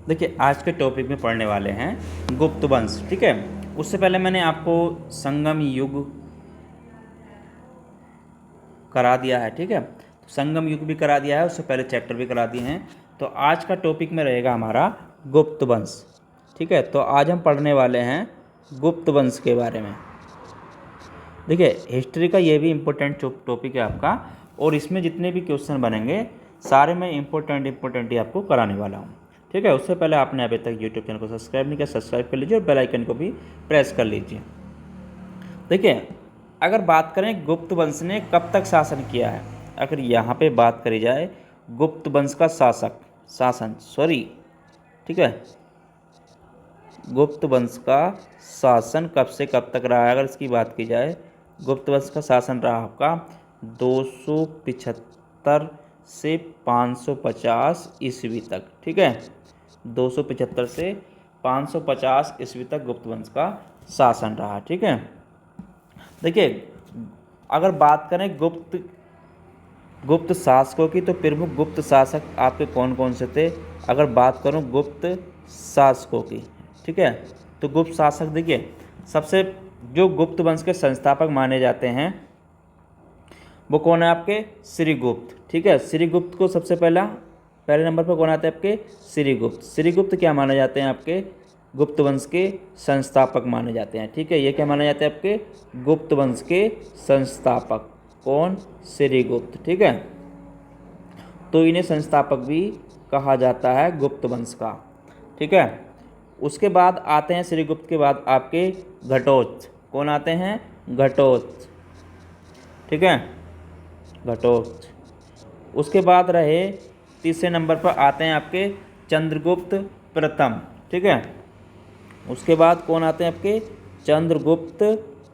देखिए आज के टॉपिक में पढ़ने वाले हैं गुप्त वंश। ठीक है, उससे पहले मैंने आपको संगम युग करा दिया है। ठीक है, तो संगम युग भी करा दिया है, उससे पहले चैप्टर भी करा दिए हैं। तो आज का टॉपिक में रहेगा हमारा गुप्त वंश। ठीक है, तो आज हम पढ़ने वाले हैं गुप्त वंश के बारे में। देखिए हिस्ट्री का ये भी इम्पोर्टेंट टॉपिक है आपका, और इसमें जितने भी क्वेश्चन बनेंगे सारे मैं इम्पोर्टेंट ही आपको कराने वाला हूँ। ठीक है, उससे पहले आपने अभी तक यूट्यूब चैनल को सब्सक्राइब नहीं किया, सब्सक्राइब कर लीजिए और बेल आइकन को भी प्रेस कर लीजिए। देखिए अगर बात करें गुप्त वंश ने कब तक शासन किया है, अगर यहाँ पे बात करी जाए गुप्त वंश का ठीक है, गुप्त वंश का शासन कब से कब तक रहा है, अगर इसकी बात की जाए गुप्त वंश का शासन रहा आपका 275 से 550 ईस्वी तक। ठीक है, 275 से 550 ईस्वी तक गुप्त वंश का शासन रहा। ठीक है, देखिए अगर बात करें गुप्त शासकों की, तो प्रमुख गुप्त शासक आपके कौन कौन से थे। अगर बात करूं गुप्त शासकों की, ठीक है, तो गुप्त शासक देखिए सबसे जो गुप्त वंश के संस्थापक माने जाते हैं वो कौन है आपके श्रीगुप्त। ठीक है, श्रीगुप्त को सबसे पहले नंबर पर कौन आते हैं आपके श्रीगुप्त। श्रीगुप्त क्या माने जाते हैं आपके गुप्त वंश के संस्थापक माने जाते हैं। ठीक है, ये क्या माने जाते हैं आपके गुप्त वंश के संस्थापक, कौन श्रीगुप्त। ठीक है, तो इन्हें संस्थापक भी कहा जाता है गुप्त वंश का। ठीक है, उसके बाद आते हैं श्रीगुप्त के बाद आपके घटोत्कच। कौन आते हैं घटोत्कच। ठीक है, घटोत्कच। उसके बाद रहे तीसरे नंबर पर आते हैं आपके चंद्रगुप्त प्रथम। ठीक है, उसके बाद कौन आते हैं आपके चंद्रगुप्त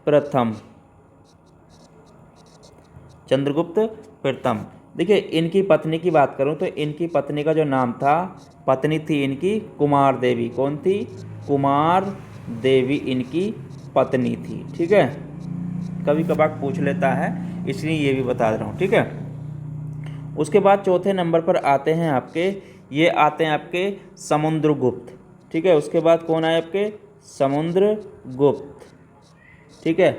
प्रथम। चंद्रगुप्त प्रथम, देखिए इनकी पत्नी की बात करूं तो इनकी पत्नी का जो नाम था, पत्नी थी इनकी कुमार देवी। कौन थी कुमार देवी इनकी पत्नी थी। ठीक है, कभी कभार पूछ लेता है इसलिए ये भी बता रहा हूँ। ठीक है, उसके बाद चौथे नंबर पर आते हैं आपके आपके समुद्रगुप्त। ठीक है, उसके बाद कौन आए आपके समुद्रगुप्त। ठीक है,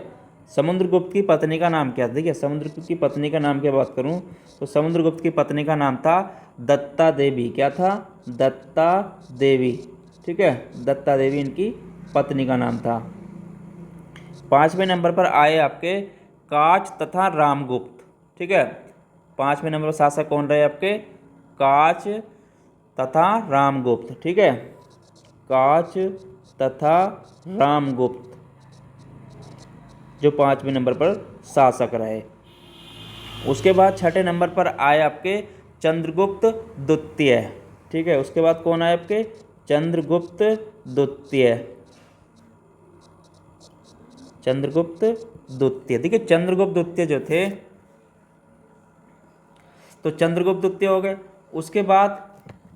समुद्रगुप्त की पत्नी का नाम क्या था। देखिए समुद्रगुप्त की पत्नी का नाम क्या बात करूं तो समुद्रगुप्त की पत्नी का नाम था दत्ता देवी। क्या था दत्ता देवी। ठीक है, दत्ता देवी इनकी पत्नी का नाम था। पाँचवें नंबर पर आए आपके काच तथा रामगुप्त। ठीक है, पाँचवें नंबर पर शासक कौन रहे आपके काच तथा रामगुप्त। ठीक है, काच तथा रामगुप्त जो पाँचवें नंबर पर शासक रहे। उसके बाद छठे नंबर पर आए आपके चंद्रगुप्त द्वितीय। ठीक है, उसके बाद कौन आए आपके चंद्रगुप्त द्वितीय। चंद्रगुप्त द्वितीय, देखिए चंद्रगुप्त द्वितीय जो थे तो चंद्रगुप्त द्वितीय हो गए। उसके बाद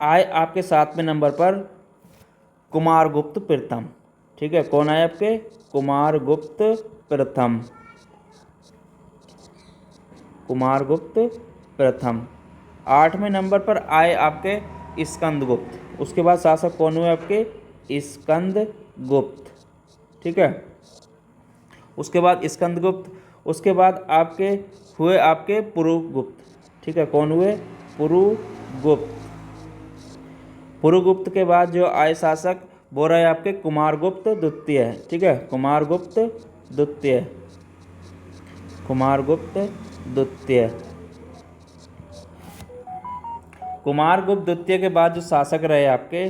आए आपके सातवें नंबर पर कुमारगुप्त प्रथम। ठीक है, कौन आए आपके कुमारगुप्त प्रथम। कुमारगुप्त प्रथम। आठवें नंबर पर आए आपके स्कंदगुप्त। उसके बाद शासक कौन हुए आपके स्कंदगुप्त। ठीक है, उसके बाद स्कंदगुप्त। उसके बाद आपके हुए आपके पुरुगुप्त। ठीक है, कौन हुए पुरुगुप्त। पुरुगुप्त के बाद जो आए शासक वो रहे आपके कुमारगुप्त द्वितीय। ठीक है, कुमारगुप्त द्वितीय। कुमारगुप्त द्वितीय। कुमारगुप्त द्वितीय के बाद जो शासक रहे आपके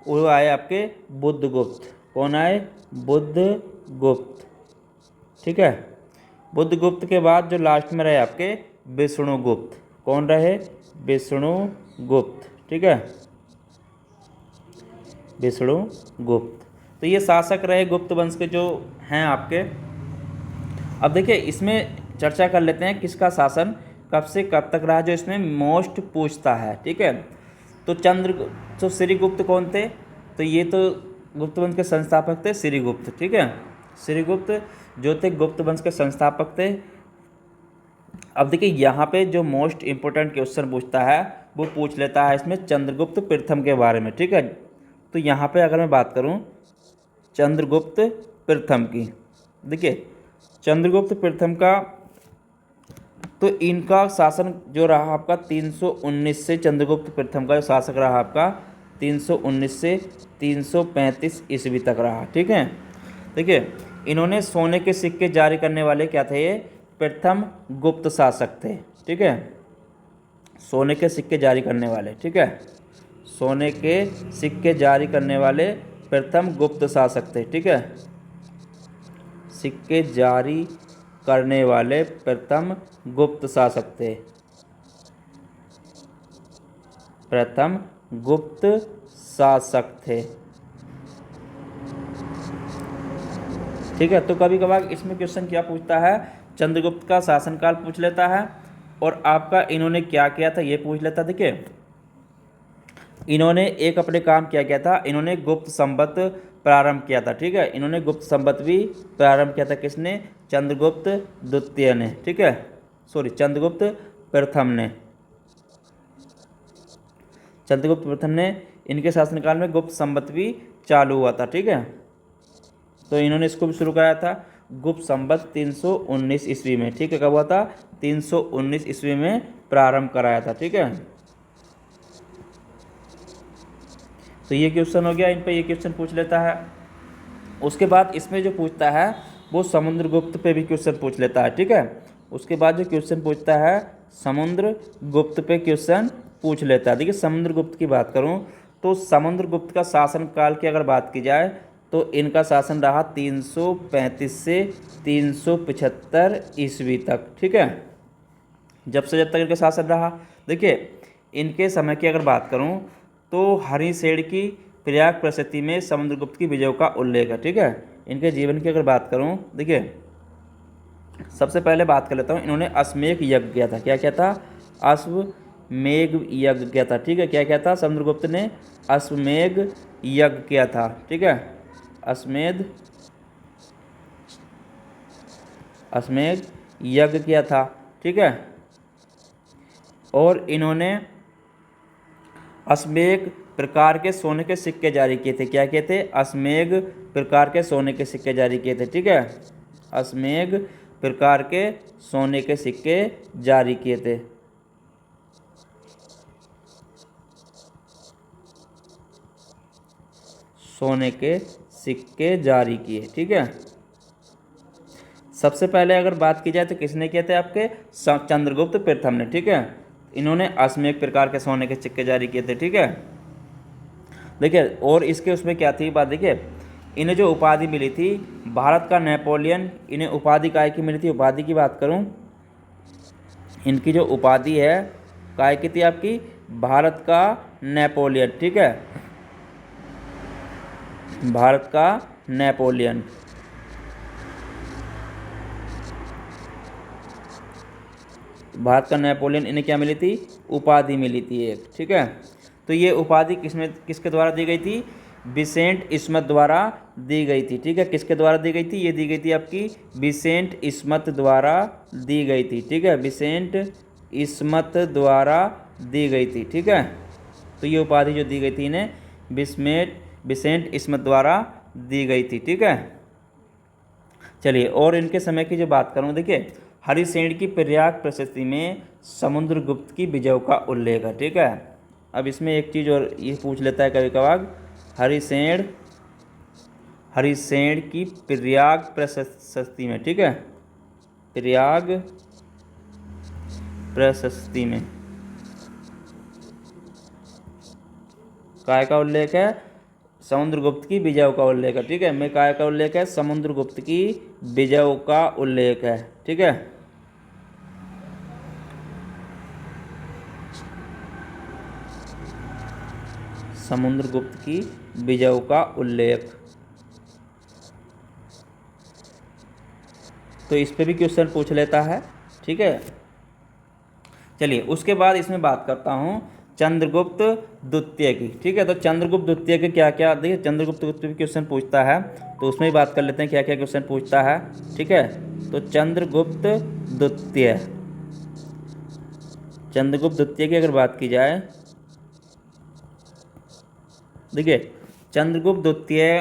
वो आए आपके बुद्धगुप्त। कौन आए बुद्धगुप्त। ठीक है, बुद्धगुप्त के बाद जो लास्ट में रहे आपके विष्णुगुप्त। कौन रहे विष्णुगुप्त। ठीक है, विष्णुगुप्त। तो ये शासक रहे गुप्त वंश के जो हैं आपके। अब देखिए इसमें चर्चा कर लेते हैं किसका शासन कब से कब तक रहा, जो इसमें मोस्ट पूछता है। ठीक है, तो श्रीगुप्त कौन थे, तो ये तो गुप्त वंश के संस्थापक थे श्रीगुप्त। ठीक है, श्रीगुप्त जो थे गुप्त वंश के संस्थापक थे। अब देखिए यहाँ पे जो मोस्ट इम्पोर्टेंट क्वेश्चन पूछता है वो पूछ लेता है इसमें चंद्रगुप्त प्रथम के बारे में। ठीक है, तो यहाँ पे अगर मैं बात करूँ चंद्रगुप्त प्रथम की, देखिए चंद्रगुप्त प्रथम का तो इनका शासन जो रहा आपका 319 से, चंद्रगुप्त प्रथम का जो शासक रहा आपका 319 से 335 ईस्वी तक रहा। ठीक है, देखिए इन्होंने सोने के सिक्के जारी करने वाले क्या थे, ये प्रथम गुप्त शासक थे। ठीक है, सोने के सिक्के जारी करने वाले, ठीक है, सोने के सिक्के जारी करने वाले प्रथम गुप्त शासक थे। ठीक है, सिक्के जारी करने वाले प्रथम गुप्त शासक थे, प्रथम गुप्त शासक थे। ठीक है, तो कभी कभार इसमें क्वेश्चन क्या पूछता है, चंद्रगुप्त का शासनकाल पूछ लेता है और आपका इन्होंने क्या किया था ये पूछ लेता। देखिए इन्होंने एक अपने काम क्या था, इन्होंने गुप्त संवत प्रारंभ किया था। ठीक है, इन्होंने गुप्त संवत भी प्रारंभ किया था, किसने, चंद्रगुप्त द्वितीय ने। ठीक है, सॉरी चंद्रगुप्त प्रथम ने, चंद्रगुप्त प्रथम ने इनके शासनकाल में गुप्त संवत भी चालू हुआ था। ठीक है, तो इन्होंने इसको भी शुरू कराया था गुप्त संवत 319 ईस्वी में। ठीक है, कब हुआ था, 319 ईस्वी में प्रारंभ कराया था। ठीक है, तो ये क्वेश्चन हो गया, इन पे ये क्वेश्चन पूछ लेता है। उसके बाद इसमें जो पूछता है वो समुद्रगुप्त पे भी क्वेश्चन पूछ लेता है। ठीक है, उसके बाद जो क्वेश्चन पूछता है समुद्रगुप्त पे क्वेश्चन पूछ लेता है। देखिए समुद्रगुप्त की बात करूं तो समुद्रगुप्त का शासनकाल की अगर बात की जाए तो इनका शासन रहा 335 से 375 ईस्वी तक। ठीक है, जब से जब तक इनका शासन रहा। देखिए इनके समय की अगर बात करूं तो हरिसेन की प्रयाग प्रशस्ति में समुद्रगुप्त की विजयों का उल्लेख है। ठीक है, इनके जीवन की अगर बात करूं, देखिए सबसे पहले बात कर लेता हूं, इन्होंने अश्वमेध यज्ञ किया था। क्या किया था, अश्वमेध यज्ञ किया था। ठीक है, क्या किया था, समुद्रगुप्त ने अश्वमेध यज्ञ किया था। ठीक है, अश्वमेध यज्ञ किया था। ठीक है, और इन्होंने अश्वमेध प्रकार के सोने के सिक्के जारी किए थे। क्या किए थे, अश्वमेध प्रकार के सोने के सिक्के जारी किए थे। ठीक है, अश्वमेध प्रकार के सोने के सिक्के जारी किए थे। सोने के सिक्के जारी किए। ठीक है, सबसे पहले अगर बात की जाए तो किसने किए थे, आपके चंद्रगुप्त प्रथम ने। ठीक है, इन्होंने अश्वमेध प्रकार के सोने के सिक्के जारी किए थे। ठीक है, देखिए और इसके उसमें क्या थी बात, देखिए इन्हें जो उपाधि मिली थी भारत का नेपोलियन, इन्हें उपाधि काय की मिली थी, उपाधि की बात करूं इनकी जो उपाधि है काय की थी, आपकी भारत का नेपोलियन। ठीक है, भारत का नेपोलियन। भारत का नेपोलियन इन्हें क्या मिली थी, उपाधि मिली थी एक। ठीक है, तो ये उपाधि किसके द्वारा दी गई थी, विसेंट स्मिथ द्वारा दी गई थी। ठीक है, किसके द्वारा दी गई थी, ये दी गई थी आपकी विसेंट स्मिथ विद्वारा दी गई थी। ठीक है, विसेंट स्मिथ द्वारा दी गई थी। ठीक है, तो ये उपाधि जो दी गई थी इन्हें विसेंट स्मिथ द्वारा दी गई थी। ठीक है, चलिए और इनके समय की जो बात करूँ, देखिए हरिसेन की प्रयाग प्रशस्ति में समुद्रगुप्त की विजयों का उल्लेख है। ठीक है, अब इसमें एक चीज़ और ये पूछ लेता है कभी कभार, हरिसेन की प्रयाग प्रशस्ति में। ठीक है, प्रयाग प्रशस्ति में काय का उल्लेख है, समुद्रगुप्त की विजयों का उल्लेख है। ठीक है, में काय का उल्लेख है, समुद्रगुप्त की विजयों का उल्लेख है। ठीक है, समुद्रगुप्त की विजयों का उल्लेख, तो इस पे भी क्वेश्चन पूछ लेता है। ठीक है, चलिए उसके बाद इसमें बात करता हूँ चंद्रगुप्त द्वितीय की। ठीक है, तो चंद्रगुप्त द्वितीय के क्या क्या, देखिए चंद्रगुप्त द्वितीय क्वेश्चन पूछता है तो उसमें भी बात कर लेते हैं क्या क्या क्वेश्चन पूछता है। ठीक है, तो चंद्रगुप्त द्वितीय की अगर बात की जाए, देखिए चंद्रगुप्त द्वितीय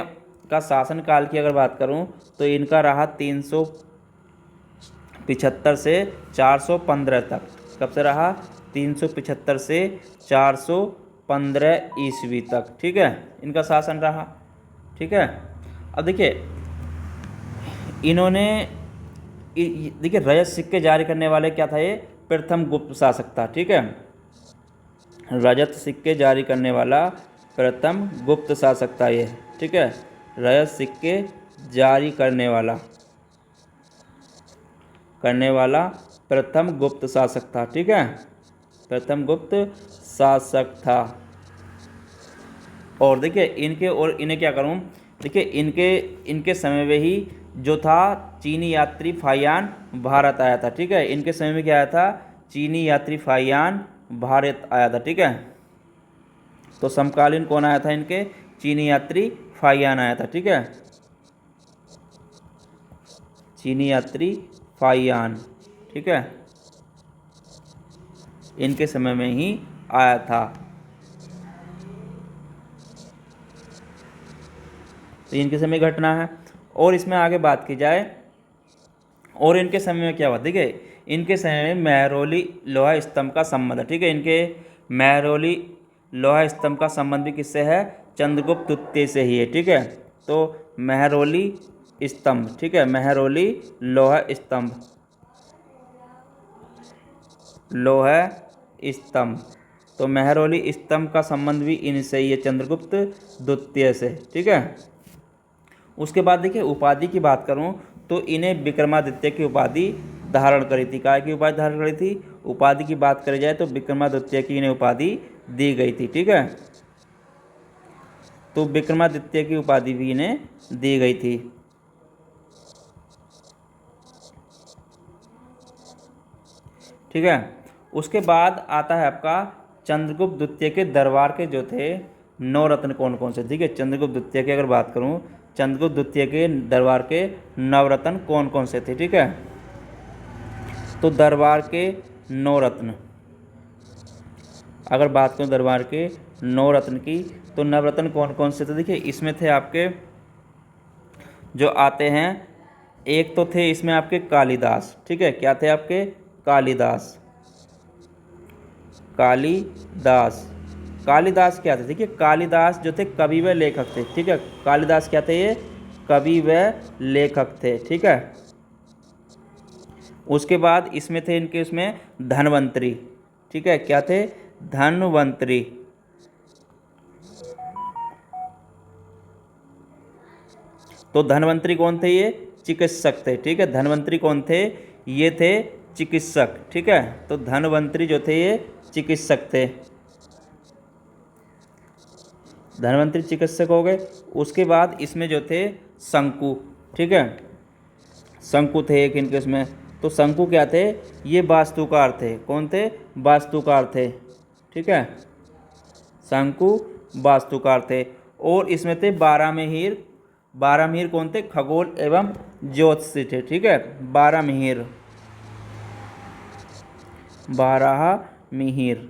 का शासनकाल की अगर बात करूं तो इनका रहा 375 से 415 तक। कब से रहा? 375 से 415 ईस्वी तक, ठीक है, इनका शासन रहा। ठीक है, अब देखिए इन्होंने देखिए रजत सिक्के जारी करने वाले क्या था? ये प्रथम गुप्त शासक था। ठीक है, रजत सिक्के जारी करने वाला प्रथम गुप्त शासक था ये। ठीक है, रजत सिक्के जारी करने वाला प्रथम गुप्त शासक था। ठीक है, प्रथम गुप्त शासक था। और देखिए इन्हें क्या करूं, देखिए इनके समय में ही जो था चीनी यात्री फाहियान भारत आया था। ठीक है, इनके समय में क्या आया था? चीनी यात्री फाहियान भारत आया था। ठीक है, तो समकालीन कौन आया था इनके? चीनी यात्री फाहियान आया था। ठीक है, चीनी यात्री फाहियान, ठीक है, इनके समय में ही आया था। तो इनके समय घटना है। और इसमें आगे बात की जाए और इनके समय में क्या हुआ? देखिए इनके समय में महरौली लोहा स्तंभ का संबंध है। ठीक है, इनके महरौली लोहा स्तंभ का संबंध भी किससे है? चंद्रगुप्त द्वितीय से ही है। ठीक है, तो महरौली स्तंभ, ठीक है, महरौली लोहा स्तंभ, लोहा स्तंभ, तो महरौली स्तंभ का संबंध भी इनसे ही है, चंद्रगुप्त द्वितीय से। ठीक है, उसके बाद देखिए उपाधि की बात करूं तो इन्हें विक्रमादित्य की उपाधि धारण करी थी। काय की उपाधि धारण करी थी? उपाधि की बात करी जाए तो विक्रमादित्य की इन्हें उपाधि दी गई थी। ठीक है, तो विक्रमादित्य की उपाधि भी इन्हें दी गई थी। ठीक है, उसके बाद आता है आपका चंद्रगुप्त द्वितीय के दरबार के जो थे 9 रत्न कौन कौन से? ठीक है, चंद्रगुप्त द्वितीय की अगर बात करूं, चंद्रगुप्त द्वितीय के दरबार के 9 रत्न कौन कौन से थे? ठीक है, तो दरबार के 9 रत्न, अगर बात करूं दरबार के 9 रत्न की, तो नवरत्न कौन कौन से थे? देखिए इसमें थे आपके जो आते हैं, एक तो थे इसमें आपके कालिदास। ठीक है, क्या थे आपके? कालिदास, कालिदास, कालिदास क्या थे? देखिए कालिदास जो थे कवि व लेखक थे। ठीक है, कालिदास क्या थे? ये कवि व लेखक थे। ठीक है, उसके बाद इसमें थे इनके उसमें धन्वंतरी। ठीक है, क्या थे? धन्वंतरी, तो धन्वंतरी कौन थे? ये चिकित्सक थे। ठीक है, धन्वंतरी कौन थे? ये थे चिकित्सक। ठीक है, तो धन्वंतरी जो थे ये चिकित्सक थे, धन्वंतरी चिकित्सक हो गए। उसके बाद इसमें जो थे शंकु। ठीक है, शंकु थे एक इनके उसमें, तो शंकु क्या थे? ये वास्तुकार थे। कौन थे? वास्तुकार थे। ठीक है, शंकु वास्तुकार थे। और इसमें थे बारहमिहिर। बारहमिहिर कौन थे? खगोल एवं ज्योतिषी थे। ठीक है, बारहमिहिर, बारहमिहिर,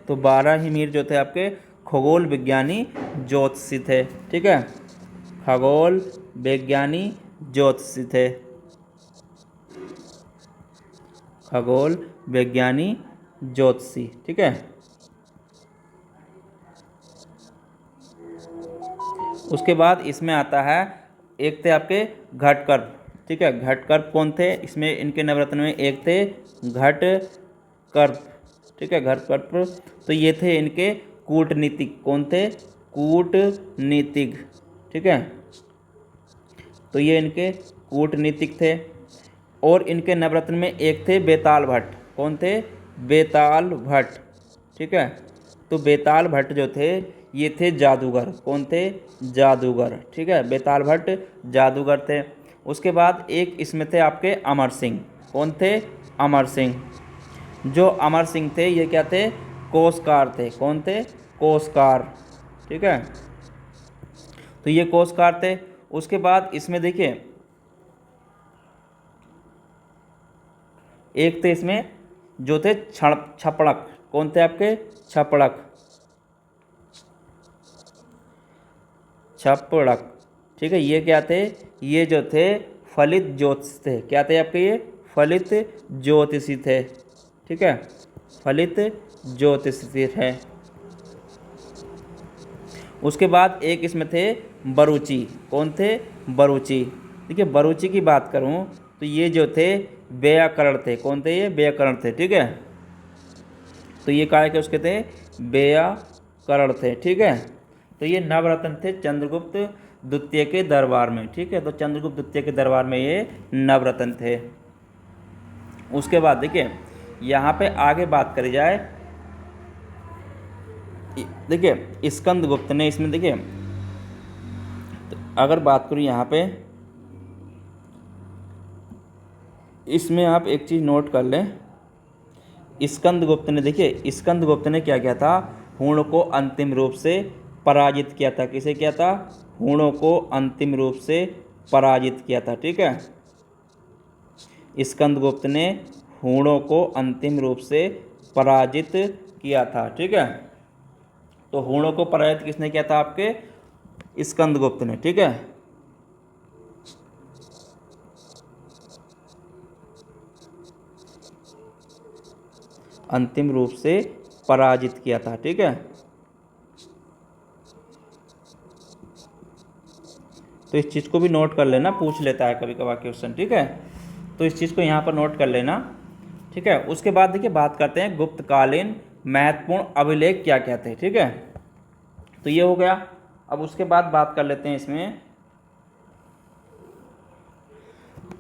तो बारहमिहिर जो थे आपके खगोल विज्ञानी ज्योतिषी थे। ठीक है, खगोल विज्ञानी ज्योतिषी थे, खगोल विज्ञानी ज्योतिषी। ठीक है, उसके बाद इसमें आता है एक थे आपके घटकर्प। ठीक है, घटकर्प कौन थे? इसमें इनके नवरत्न में एक थे घटकर्प। ठीक है, घटकर्प, तो ये थे इनके कूटनीतिक। कौन थे? कूटनीतिक। ठीक है, तो ये इनके कूटनीतिक थे। और इनके नवरत्न में एक थे बेताल भट्ट। कौन थे? बेताल भट्ट। ठीक है, तो बेताल भट्ट जो थे ये थे जादूगर। कौन थे? जादूगर। ठीक है, बेताल भट्ट जादूगर थे। उसके बाद एक इसमें थे आपके अमर सिंह। कौन थे? अमर सिंह। जो अमर सिंह थे ये क्या थे? कोषकार थे। कौन थे? कोषकार। ठीक है, तो ये कोषकार थे। उसके बाद इसमें देखिए एक थे इसमें जो थे छपड़क। कौन थे आपके? छपड़क, छपड़क। ठीक है, ये क्या थे? ये जो थे फलित ज्योतिष थे। क्या थे आपके? ये फलित ज्योतिषी थे। ठीक है, फलित ज्योतिषी थे। उसके बाद एक इसमें थे बरूची। कौन थे? बरूची। देखिए, बरूची की बात करूं तो ये जो थे व्याकरण थे। कौन थे? ये व्याकरण थे। ठीक है, तो ये काय के उसके थे? व्याकरण थे। ठीक है, तो ये नवरत्न थे चंद्रगुप्त द्वितीय के दरबार में। ठीक है, तो चंद्रगुप्त द्वितीय के दरबार में ये नवरत्न थे। उसके बाद देखिए यहाँ पे आगे बात करी जाए, देखिए स्कंदगुप्त ने इसमें, देखिए तो अगर बात करूँ यहाँ पे, इसमें आप एक चीज़ नोट कर लें। स्कंदगुप्त ने, देखिए स्कंदगुप्त ने क्या किया था? हूण को अंतिम रूप से पराजित किया था। किसे किया था? हूणों को अंतिम रूप से पराजित किया था। ठीक है, स्कंदगुप्त ने हूणों को अंतिम रूप से पराजित किया था। ठीक है, तो हूणों को पराजित किसने किया था? आपके स्कंदगुप्त ने। ठीक है, अंतिम रूप से पराजित किया था। ठीक है, तो इस चीज़ को भी नोट कर लेना, पूछ लेता है कभी कभार क्वेश्चन। ठीक है, तो इस चीज़ को यहाँ पर नोट कर लेना। ठीक है, उसके बाद देखिए बात करते हैं गुप्तकालीन महत्वपूर्ण अभिलेख क्या क्या थे। ठीक है, तो ये हो गया। अब उसके बाद बात कर लेते हैं इसमें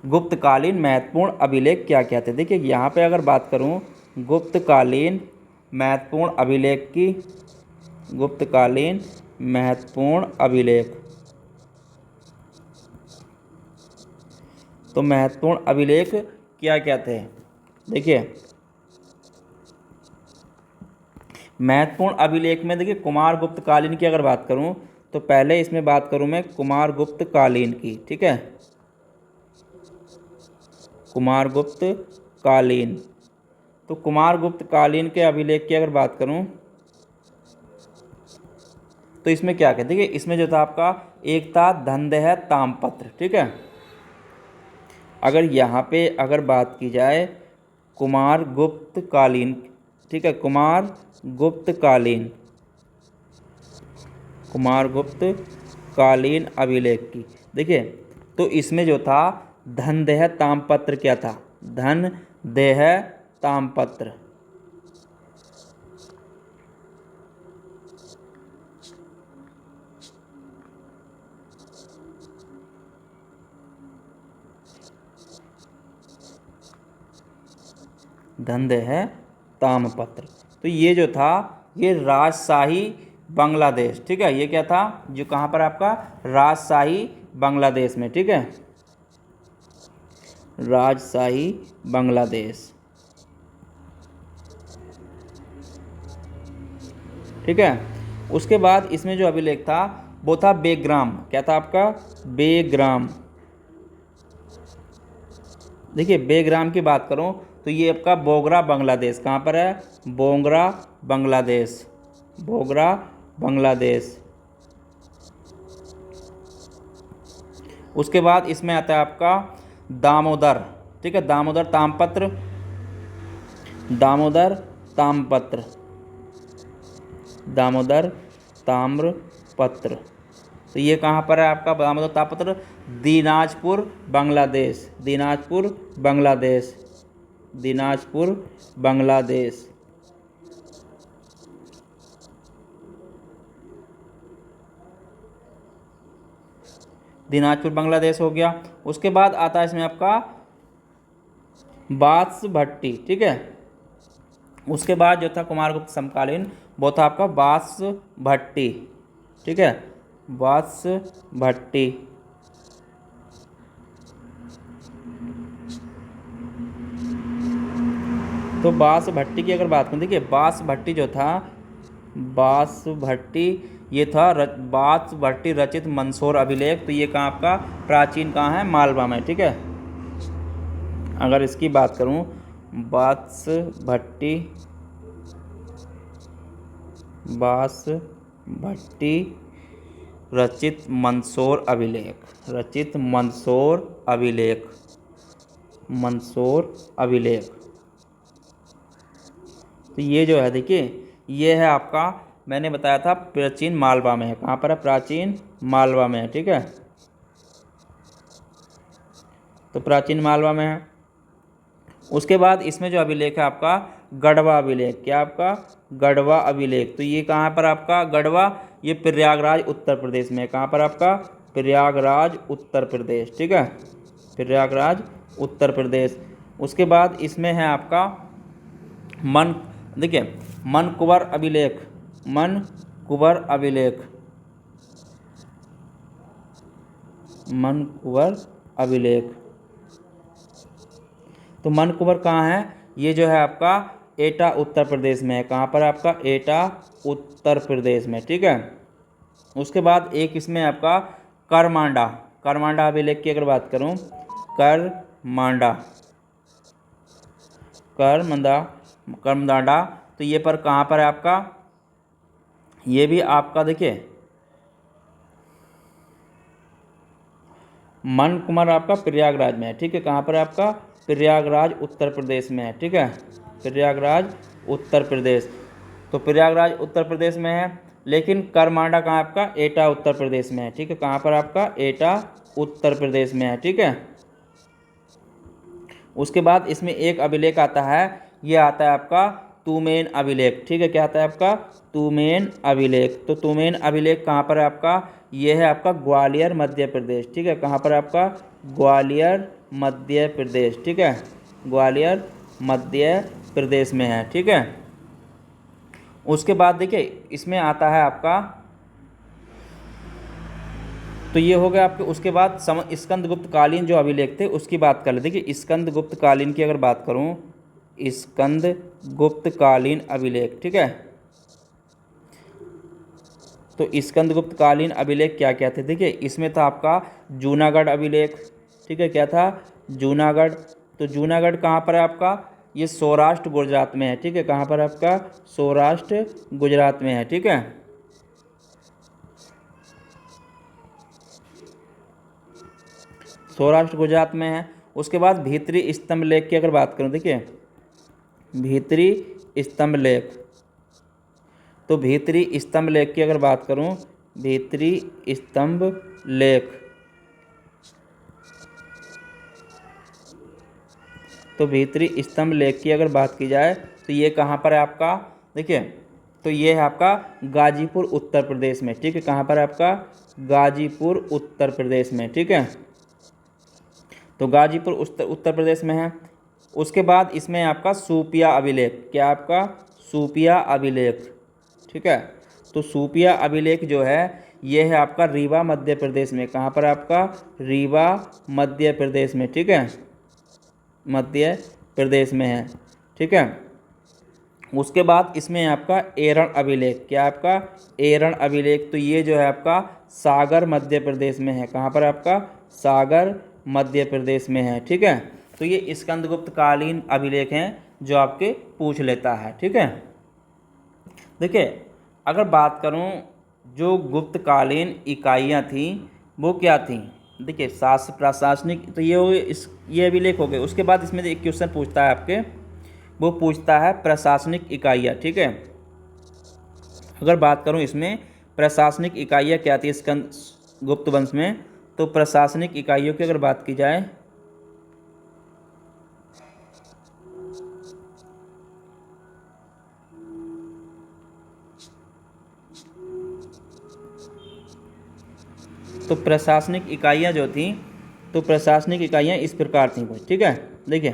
गुप्तकालीन महत्वपूर्ण अभिलेख क्या क्या थे। देखिए यहाँ पे अगर बात करूँ गुप्तकालीन महत्वपूर्ण अभिलेख की, गुप्तकालीन महत्वपूर्ण अभिलेख, तो महत्वपूर्ण अभिलेख क्या क्या थे? देखिए महत्वपूर्ण अभिलेख में देखिए कुमार गुप्त कालीन की अगर बात करूं तो पहले इसमें बात करूं मैं कुमार गुप्त कालीन की। ठीक है, कुमार गुप्त कालीन, तो कुमार गुप्त कालीन के अभिलेख की अगर बात करूं तो इसमें क्या कहते, देखिए इसमें जो था आपका एक था धनदेह ताम्रपत्र। ठीक है, अगर यहाँ पे अगर बात की जाए कुमार गुप्त कालीन, ठीक है, कुमार गुप्त कालीन, कुमार गुप्त कालीन अभिलेख की, देखिए तो इसमें जो था धनदेह ताम्रपत्र क्या था? धनदेह ताम्रपत्र। धनदेह ताम्रपत्र, तो ये जो था ये राजशाही बांग्लादेश। ठीक है, ये क्या था? जो कहाँ पर आपका राजशाही बांग्लादेश में। ठीक है, राजशाही बांग्लादेश। ठीक है, उसके बाद इसमें जो अभिलेख था वो था बेग्राम। क्या था आपका? बेग्राम। देखिए बेग्राम की बात करूं तो ये आपका बोगरा बांग्लादेश। कहाँ पर है? बोगरा बांग्लादेश, बोगरा बांग्लादेश। उसके बाद इसमें आता है आपका दामोदर। ठीक है, दामोदर ताम्रपत्र, दामोदर ताम्रपत्र, दामोदर ताम्रपत्र। तो ये कहाँ पर है आपका दामोदर ताम्रपत्र? दिनाजपुर बांग्लादेश, दिनाजपुर बांग्लादेश, दिनाजपुर बांग्लादेश। दिनाजपुर बांग्लादेश हो गया। उसके बाद आता है इसमें आपका बांसभट्टी। ठीक है, उसके बाद जो था कुमारगुप्त समकालीन वो था आपका बांसभट्टी। ठीक है, बांसभट्टी। तो बांसभट्टी की अगर बात करें, देखिए बांसभट्टी जो था, बांसभट्टी ये था बांसभट्टी रचित मंदसौर अभिलेख। तो ये कहाँ आपका प्राचीन कहाँ है? मालवा में। ठीक है, अगर इसकी बात करूँ बासभट्टी रचित मंदसौर अभिलेख। तो ये जो है देखिए, ये है आपका, मैंने बताया था प्राचीन मालवा में है। कहाँ पर है? प्राचीन मालवा में है। ठीक है, तो प्राचीन मालवा में है। उसके बाद इसमें जो अभिलेख है आपका गढ़वा अभिलेख। क्या आपका? गढ़वा अभिलेख। तो ये कहाँ पर आपका गढ़वा? ये प्रयागराज उत्तर प्रदेश में है। कहाँ पर आपका? प्रयागराज उत्तर प्रदेश। ठीक है, प्रयागराज उत्तर प्रदेश। उसके बाद इसमें है आपका देखिए मनकुंवर अभिलेख। तो मनकुंवर कहाँ है? ये जो है आपका एटा उत्तर प्रदेश में है। कहाँ पर आपका? एटा उत्तर प्रदेश में। ठीक है, उसके बाद एक इसमें आपका करमांडा अभिलेख की अगर बात करूँ, करमांडा, तो ये पर कहाँ पर है आपका? ये भी आपका देखिए मनकुंवर आपका प्रयागराज में है। ठीक है, कहाँ पर है आपका? प्रयागराज उत्तर प्रदेश में है। ठीक है, प्रयागराज उत्तर प्रदेश। तो प्रयागराज उत्तर प्रदेश में है, लेकिन करमांडा कहाँ आपका? एटा उत्तर प्रदेश में है। ठीक है, कहाँ पर आपका? एटा उत्तर प्रदेश में है। ठीक है, उसके बाद इसमें एक अभिलेख आता है, ये आता है आपका तुमेन अभिलेख। ठीक है, क्या आता है आपका? तुमेन अभिलेख। तो तुमेन अभिलेख कहाँ पर है आपका? ये है आपका ग्वालियर मध्य प्रदेश। ठीक है, कहाँ पर आपका? ग्वालियर मध्य प्रदेश। ठीक है, ग्वालियर मध्य प्रदेश में है। ठीक है, उसके बाद देखिए इसमें आता है आपका, तो ये हो गया आपके। उसके बाद स्कंदगुप्त कालीन जो अभिलेख थे उसकी बात कर लेते। देखिए स्कंदगुप्त कालीन की अगर बात करूँ, स्कंदगुप्त कालीन अभिलेख। ठीक है, तो स्कंदगुप्त कालीन अभिलेख क्या क्या थे? देखिए इसमें था आपका जूनागढ़ अभिलेख। ठीक है, क्या था? जूनागढ़। तो जूनागढ़ कहाँ पर है आपका? ये सौराष्ट्र गुजरात में है। ठीक है, कहाँ पर आपका? सौराष्ट्र गुजरात में है। ठीक है, सौराष्ट्र गुजरात में है। उसके बाद भीतरी स्तंभ लेख की अगर बात करूँ, देखिए भीतरी स्तंभ लेख, तो भीतरी स्तंभ लेख की अगर बात करूँ, भीतरी स्तंभ लेख, तो भीतरी स्तंभ लेख की अगर बात की जाए तो ये कहाँ पर है आपका? देखिए तो ये है आपका गाजीपुर उत्तर प्रदेश में। ठीक है, कहाँ पर है आपका? गाजीपुर उत्तर प्रदेश में। ठीक है, तो गाजीपुर उत्तर प्रदेश में है। उसके बाद इसमें आपका सूपिया अभिलेख। क्या आपका? सूपिया अभिलेख। ठीक है, तो सूपिया अभिलेख जो है ये है आपका रीवा मध्य प्रदेश में। कहाँ पर आपका? रीवा मध्य प्रदेश में। ठीक है, मध्य प्रदेश में है। ठीक है, उसके बाद इसमें आपका एरण अभिलेख। क्या आपका? एरण अभिलेख, तो ये जो है आपका सागर मध्य प्रदेश में है। कहाँ पर आपका? सागर मध्य प्रदेश में है। ठीक है, तो ये स्कंदगुप्त कालीन अभिलेख हैं जो आपके पूछ लेता है। ठीक है, देखिए अगर बात करूं जो गुप्त कालीन इकाइयां थीं वो क्या थीं? देखिए प्रशासनिक, तो ये हो गए, ये अभिलेख हो गए। उसके बाद इसमें एक क्वेश्चन पूछता है आपके, वो पूछता है प्रशासनिक इकाइयाँ। ठीक है, अगर बात करूं इसमें प्रशासनिक इकाइयाँ क्या थी स्कंद गुप्त वंश में, तो प्रशासनिक इकाइयों की अगर बात की जाए तो प्रशासनिक इकाइयाँ जो थीं, तो प्रशासनिक इकाइयाँ इस प्रकार थीं भाई। ठीक है, देखिए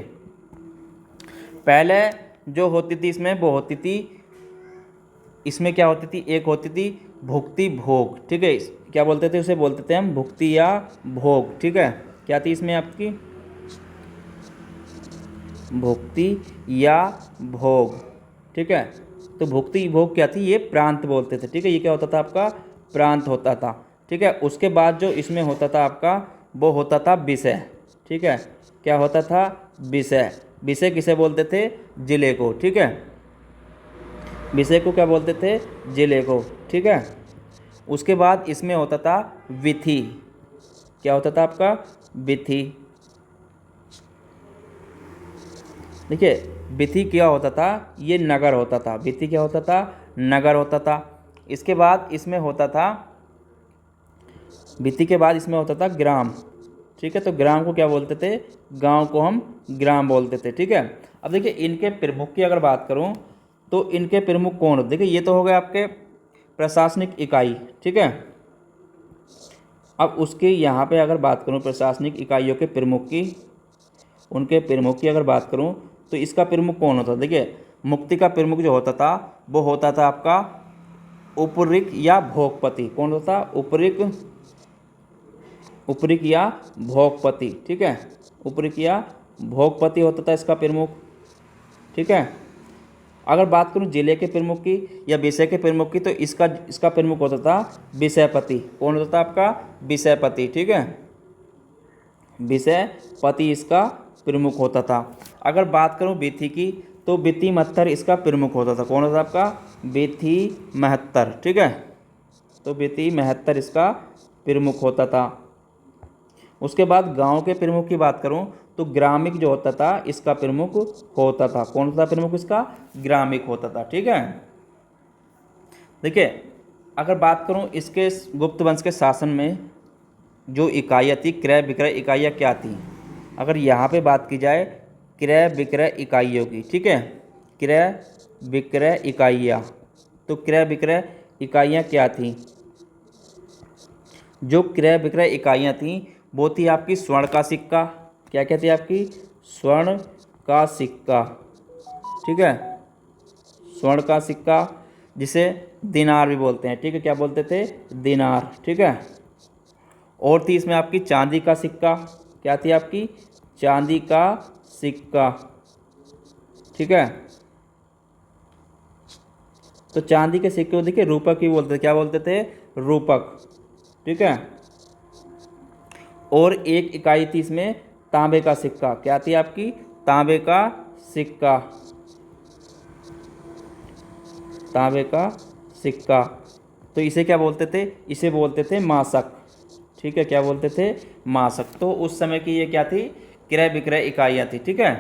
पहले जो होती थी इसमें वो होती थी, इसमें क्या होती थी? एक होती थी भुक्ति भोग। ठीक है, क्या बोलते थे उसे? बोलते थे हम भुक्ति या भोग। ठीक है, क्या थी इसमें आपकी? भुक्ति या भोग। ठीक है, तो भुक्ति भोग क्या थी? ये प्रांत बोलते थे। ठीक है, ये क्या होता था आपका? प्रांत होता था। ठीक है, उसके बाद जो इसमें होता था आपका वो होता था विषय। ठीक है, क्या होता था? विषय। विषय किसे बोलते थे? जिले को, ठीक है। विषय को क्या बोलते थे? जिले को, ठीक है। उसके बाद इसमें होता था विधि। क्या होता था आपका? विधि। देखिए विधि क्या होता था? ये नगर होता था। विधि क्या होता था? नगर होता था। इसके बाद इसमें होता था, विधि के बाद इसमें होता था ग्राम, ठीक है। तो ग्राम को क्या बोलते थे? गांव को हम ग्राम बोलते थे, ठीक है। अब देखिए इनके प्रमुख की अगर बात करूं तो इनके प्रमुख कौन होते? देखिए ये तो हो गए आपके प्रशासनिक इकाई, ठीक है। अब उसके यहाँ पे अगर बात करूं प्रशासनिक इकाइयों के प्रमुख की, उनके प्रमुख की अगर बात करूं तो इसका प्रमुख कौन होता? देखिए मुक्ति का प्रमुख जो होता था वो होता था आपका उपरिक या भोगपति। कौन होता? उपरिक, उपरिक या भोगपति, ठीक है। उपरिक या भोगपति होता था इसका प्रमुख, ठीक है। अगर बात करूं जिले के प्रमुख की या विषय के प्रमुख की तो इसका प्रमुख होता था विषयपति। कौन होता था आपका? विषयपति, ठीक है। विषयपति इसका प्रमुख होता था। अगर बात करूं विधि की तो विधि महत्तर इसका प्रमुख होता था। कौन होता था आपका? विधि महत्तर, ठीक है। तो विधि महत्तर इसका प्रमुख होता था। उसके बाद गांव के प्रमुख की बात करूं तो ग्रामिक जो होता था इसका प्रमुख होता था। कौन होता था प्रमुख इसका? ग्रामिक होता था, ठीक है। देखिए अगर बात करूं इसके गुप्त वंश के शासन में जो इकाइयाँ थी, क्रय विक्रय इकाइयाँ क्या थी? अगर यहाँ पे बात की जाए क्रय विक्रय इकाइयों की, ठीक है, क्रय विक्रय इकाइयाँ, तो क्रय विक्रय इकाइयाँ क्या थी? जो क्रय विक्रय इकाइयाँ थीं वो थी आपकी स्वर्ण का सिक्का। क्या क्या थी आपकी? स्वर्ण का सिक्का, ठीक है। स्वर्ण का सिक्का जिसे दिनार भी बोलते हैं, ठीक है। क्या बोलते थे? दिनार, ठीक है। और थी इसमें आपकी चांदी का सिक्का। क्या थी आपकी? चांदी का सिक्का, ठीक है। तो चांदी के सिक्के को देखिए रूपक ही बोलते थे। क्या बोलते थे? रूपक, ठीक है। और एक इकाई थी इसमें तांबे का सिक्का। क्या थी आपकी? तांबे का सिक्का, तांबे का सिक्का। तो इसे क्या बोलते थे? इसे बोलते थे मासक, ठीक है। क्या बोलते थे? मासक। तो उस समय की ये क्या थी? क्रय विक्रय इकाइयाँ थी, ठीक है।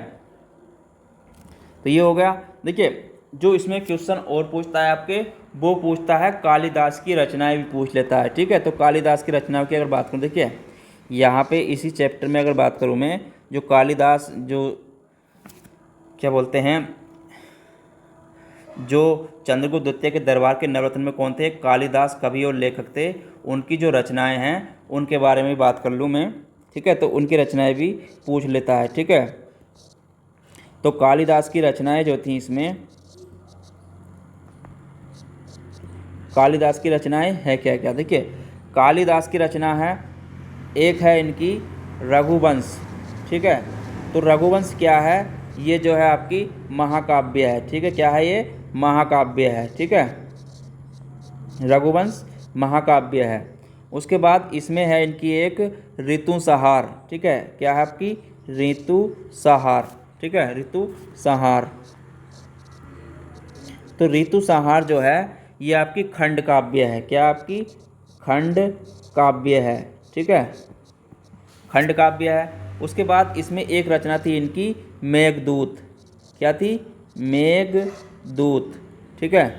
तो ये हो गया। देखिए जो इसमें क्वेश्चन और पूछता है आपके, वो पूछता है कालिदास की रचनाएं भी पूछ लेता है, ठीक है। तो कालिदास की रचनाओं की अगर बात करूँ, देखिए यहाँ पे इसी चैप्टर में अगर बात करूँ मैं, जो कालिदास जो क्या बोलते हैं, जो चंद्रगुप्त द्वितीय के दरबार के नवरत्न में कौन थे? कालिदास कवि और लेखक थे। उनकी जो रचनाएं हैं उनके बारे में बात कर लूँ मैं, ठीक है। तो उनकी रचनाएं भी पूछ लेता है, ठीक है। तो कालिदास की रचनाएं जो थी इसमें, कालिदास की रचनाएं है क्या क्या? देखिए कालिदास की रचना है, एक है इनकी रघुवंश, ठीक है। तो रघुवंश क्या है? ये जो है आपकी महाकाव्य है, ठीक है। क्या है ये? महाकाव्य है, ठीक है। रघुवंश महाकाव्य है। उसके बाद इसमें है इनकी एक ऋतु संहार, ठीक है। क्या है आपकी? ऋतु संहार, ठीक है। ऋतु संहार। तो ऋतु संहार जो है ये आपकी खंड काव्य है। क्या आपकी? खंड काव्य है, ठीक है। खंड काव्य है। उसके बाद इसमें एक रचना थी इनकी मेघदूत। क्या थी? मेघदूत, ठीक है।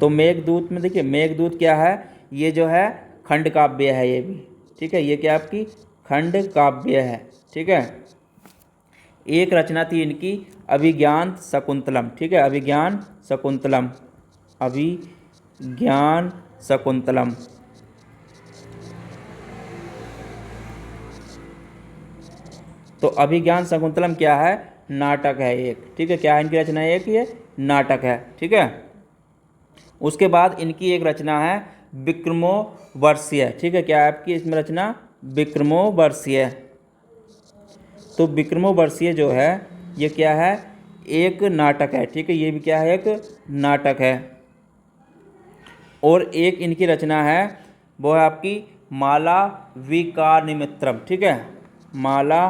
तो मेघदूत में देखिए मेघदूत क्या है? ये जो है खंड काव्य है ये भी, ठीक है। ये क्या आपकी? खंड काव्य है, ठीक है। एक रचना थी इनकी अभिज्ञान शकुंतलम, ठीक है। अभिज्ञान शकुंतलम, अभिज्ञान शकुंतलम। तो अभिज्ञान शकुंतलम क्या है? नाटक है एक, ठीक है। क्या है इनकी रचना? एक ये नाटक है, ठीक है। उसके बाद इनकी एक रचना है विक्रमोर्वशीय, ठीक है। क्या है आपकी इसमें रचना? विक्रमोर्वशीय। तो विक्रमोर्वशीय जो है ये क्या है? एक नाटक है, ठीक है। ये भी क्या है? एक नाटक है। और एक इनकी रचना है वो है आपकी माला विकार निमित्रम, ठीक है। माला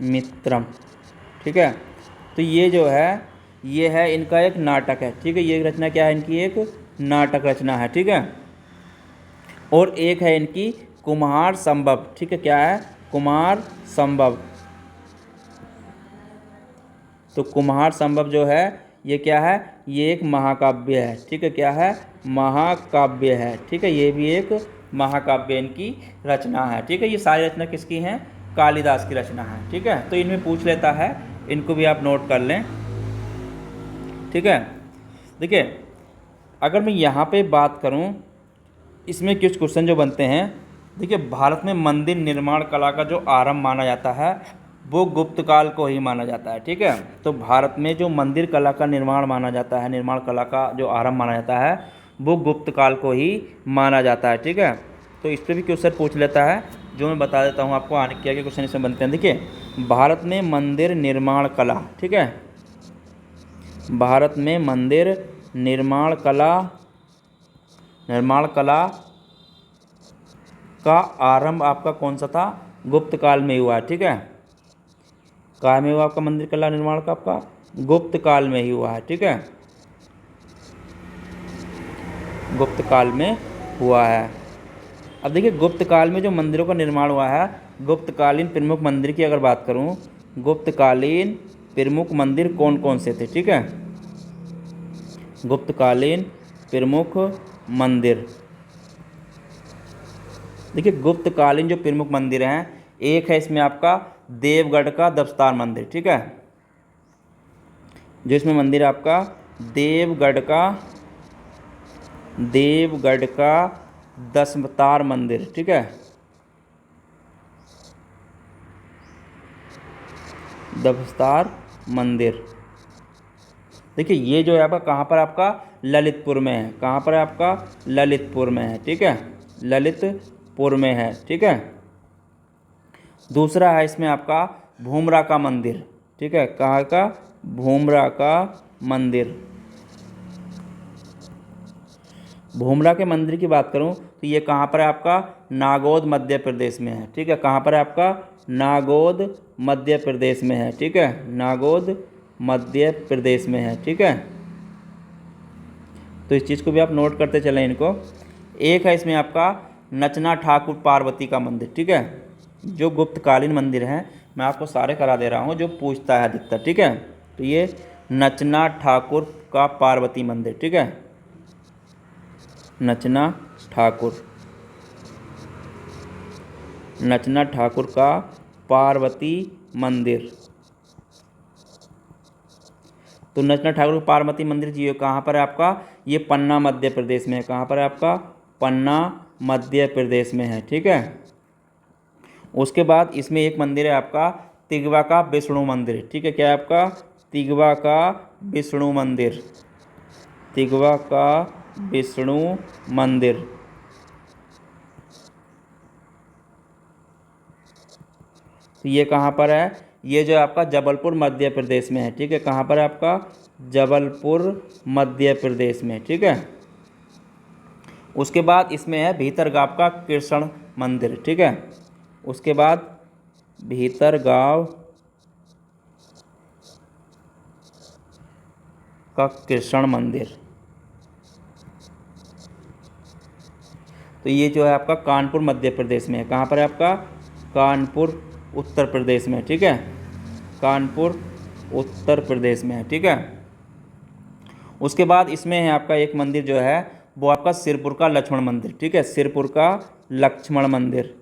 मित्रम। ठीक है, तो ये जो है ये है इनका एक नाटक है। ठीक है, ये रचना क्या है, इनकी एक नाटक रचना है। ठीक है, और एक है इनकी कुम्हार संभव। ठीक है, क्या है, कुमार संभव। तो कुम्हार संभव जो है ये क्या है, ये एक महाकाव्य है। ठीक है, क्या है, महाकाव्य है। ठीक है, ये भी एक महाकाव्य इनकी रचना है। ठीक है, ये सारी रचना किसकी हैं, कालिदास की रचना है। ठीक है, तो इनमें पूछ लेता है, इनको भी आप नोट कर लें। ठीक है, देखिए अगर मैं यहाँ पे बात करूँ, इसमें कुछ क्वेश्चन जो बनते हैं। देखिए, भारत में मंदिर निर्माण कला का जो आरंभ माना जाता है वो गुप्त काल को ही माना जाता है। ठीक है, तो भारत में जो मंदिर कला का निर्माण माना जाता है, निर्माण कला का जो आरंभ माना जाता है वो गुप्त काल को ही माना जाता है। ठीक है, तो इस पर भी क्वेश्चन पूछ लेता है, जो मैं बता देता हूँ आपको आने क्या क्या क्वेश्चन इसमें बनते हैं। देखिए, भारत में मंदिर निर्माण कला, ठीक है, भारत में मंदिर निर्माण कला का आरंभ आपका कौन सा था, गुप्त काल में हुआ। ठीक है, काल में हुआ आपका मंदिर कला निर्माण का, आपका गुप्त काल में ही हुआ है। ठीक है, गुप्त काल में हुआ है। अब देखिए, गुप्त काल में जो मंदिरों का निर्माण हुआ है, गुप्तकालीन प्रमुख मंदिर की अगर बात करूं, गुप्तकालीन प्रमुख मंदिर कौन कौन से थे। ठीक है, गुप्तकालीन प्रमुख मंदिर, देखिए गुप्तकालीन जो प्रमुख मंदिर हैं, एक है इसमें आपका देवगढ़ का दस्तार मंदिर। ठीक है, जो इसमें मंदिर है आपका देवगढ़ का दस्तार मंदिर। ठीक है, दस्तार मंदिर। देखिए, ये जो है आपका कहाँ पर, आपका ललितपुर में है। कहाँ पर है आपका, ललितपुर में है। ठीक है, ललितपुर में है। ठीक है, दूसरा है इसमें आपका भूमरा का मंदिर। ठीक है, कहाँ का, भूमरा का मंदिर। भूमरा के मंदिर की बात करूं तो ये कहाँ पर है आपका, नागौद मध्य प्रदेश में है। ठीक है, कहाँ पर है आपका, नागौद मध्य प्रदेश में है। ठीक है, नागौद मध्य प्रदेश में है। ठीक है, तो इस चीज़ को भी आप नोट करते चलें इनको। एक है इसमें आपका नचना ठाकुर पार्वती का मंदिर। ठीक है, जो गुप्तकालीन मंदिर हैं, मैं आपको सारे करा दे रहा हूँ जो पूछता है अधिकतर। ठीक है, तो ये नचना ठाकुर का पार्वती मंदिर। ठीक है, नचना ठाकुर का पार्वती मंदिर। तो नचना ठाकुर का पार्वती मंदिर जी कहाँ पर है आपका, ये पन्ना मध्य प्रदेश में है। कहाँ पर है आपका, पन्ना मध्य प्रदेश में है। ठीक है, उसके बाद इसमें एक मंदिर है आपका तिगवा का विष्णु मंदिर। ठीक है, क्या है आपका, तिगवा का विष्णु मंदिर। तिगवा का विष्णु मंदिर। तो ये कहाँ पर है, ये जो आपका जबलपुर मध्य प्रदेश में है। ठीक है, कहाँ पर है आपका, जबलपुर मध्य प्रदेश में। ठीक है, उसके बाद इसमें है भीतरगांव का कृष्ण मंदिर। ठीक है, उसके बाद भीतरगांव का कृष्ण मंदिर। तो ये जो है आपका कानपुर मध्य प्रदेश में है। कहाँ पर है आपका, कानपुर उत्तर प्रदेश में। ठीक है, कानपुर उत्तर प्रदेश में है। ठीक है, उसके बाद इसमें है आपका एक मंदिर जो है वो आपका सिरपुर का लक्ष्मण मंदिर। ठीक है, सिरपुर का लक्ष्मण मंदिर।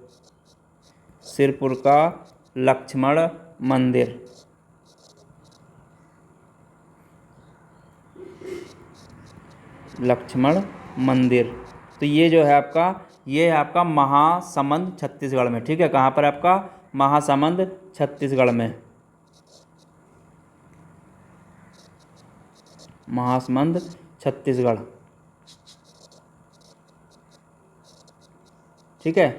सिरपुर का लक्ष्मण मंदिर। लक्ष्मण मंदिर। तो ये जो है आपका, ये है आपका महासमंद छत्तीसगढ़ में। ठीक है, कहाँ पर आपका, महासमंद छत्तीसगढ़ में। महासमंद छत्तीसगढ़। ठीक है,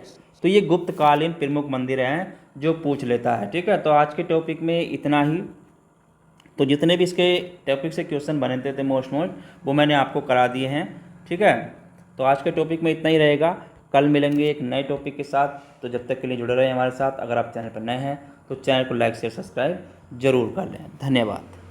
तो ये गुप्तकालीन प्रमुख मंदिर हैं जो पूछ लेता है। ठीक है, तो आज के टॉपिक में इतना ही। तो जितने भी इसके टॉपिक से क्वेश्चन बने थे मोस्ट वो मैंने आपको करा दिए हैं। ठीक है, तो आज के टॉपिक में इतना ही रहेगा। कल मिलेंगे एक नए टॉपिक के साथ। तो जब तक के लिए जुड़े रहें हमारे साथ। अगर आप चैनल पर नए हैं तो चैनल को लाइक शेयर सब्सक्राइब जरूर कर लें। धन्यवाद।